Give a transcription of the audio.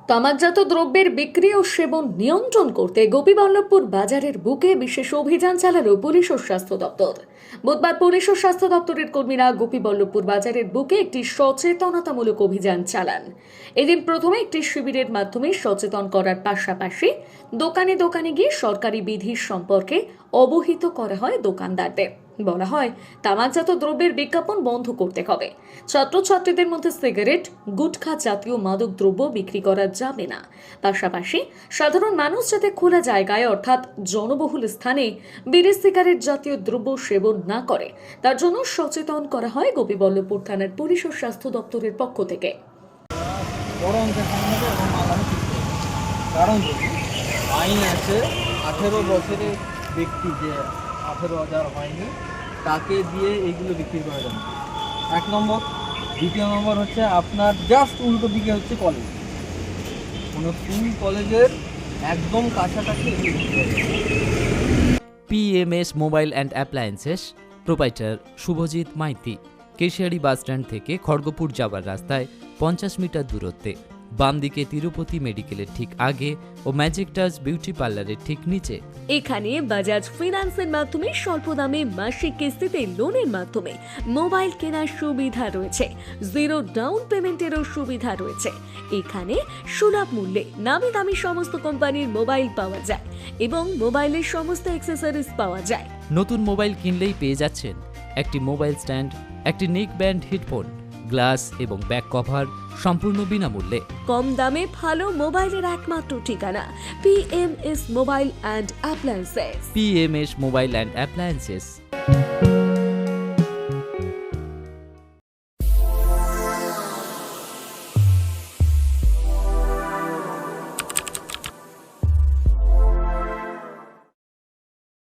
তামাকজাত দ্রব্যের বিক্রি ও সেবন নিয়ন্ত্রণ করতে গোপীবল্লভপুর বাজারের বুকে বিশেষ অভিযান চালালো পুলিশ ও স্বাস্থ্য দপ্তর। বুধবার পুলিশ ও স্বাস্থ্য দপ্তরের কর্মীরা গোপীবল্লভপুর বাজারের বুকে একটি সচেতনতামূলক অভিযান চালান। এদিন প্রথমে একটি শিবিরের মাধ্যমে সচেতন করার পাশাপাশি দোকানে দোকানে গিয়ে সরকারি বিধি সম্পর্কে অবহিত করা হয় দোকানদারদের। বলা হয়, তামাকজাত দ্রব্যের বিজ্ঞাপন বন্ধ করতে হবে। ছাত্রছাত্রীদের মধ্যে সিগারেট, গুটখা জাতীয় মাদক দ্রব্য বিক্রি করা যাবে না। পাশাপাশি সাধারণ মানুষ যাতে খোলা জায়গায় অর্থাৎ জনবহুল স্থানে বিড়ি, সিগারেট জাতীয় দ্রব্য সেবন না করে তার জন্য সচেতন করা হয় গোপীবল্লভপুর থানার পুলিশ ও স্বাস্থ্য দপ্তরের পক্ষ থেকে। কারণ আইন আছে 18 বছরের ব্যক্তি যে 18,000 হয়নি তাকে দিয়ে এইগুলো বিক্রি করা যাবে। 1 নম্বর। দ্বিতীয় নম্বর হচ্ছে আপনার জাস্ট উল্টো দিকে হচ্ছে কলেজ, কোনো স্কুল কলেজের একদম কাছাকাছি PMS mobile and appliances proprietor Subhajit Maiti, Keshiary bus stand থেকে খড়গপুর যাওয়ার রাস্তায় 50 মিটার দূরত্বে, বাম দিকে তিরুপতি মেডিকেলের ঠিক আগে ও ম্যাজিক টাচ বিউটি পার্লারের ঠিক নিচে। এখানে বাজাজ ফিন্যান্সের মাধ্যমে স্বল্প দামে মাসিক কিস্তিতে লোনের মাধ্যমে মোবাইল কেনার সুবিধা রয়েছে। জিরো ডাউন পেমেন্টেরও সুবিধা রয়েছে। এখানে সুলভ মূল্যে নামি দামি সমস্ত কোম্পানির মোবাইল পাওয়া যায় এবং মোবাইলের সমস্ত অ্যাক্সেসরিজ পাওয়া যায়। নতুন মোবাইল কিনলেই পেয়ে যাচ্ছেন একটি মোবাইল স্ট্যান্ড, একটি নেক ব্যান্ড হেডফোন, গ্লাস এবং ব্যাক কভার সম্পূর্ণ বিনামূল্যে। কম দামে ভালো মোবাইলের একমাত্র ঠিকানা PMS mobile and appliances. PMS mobile and appliances.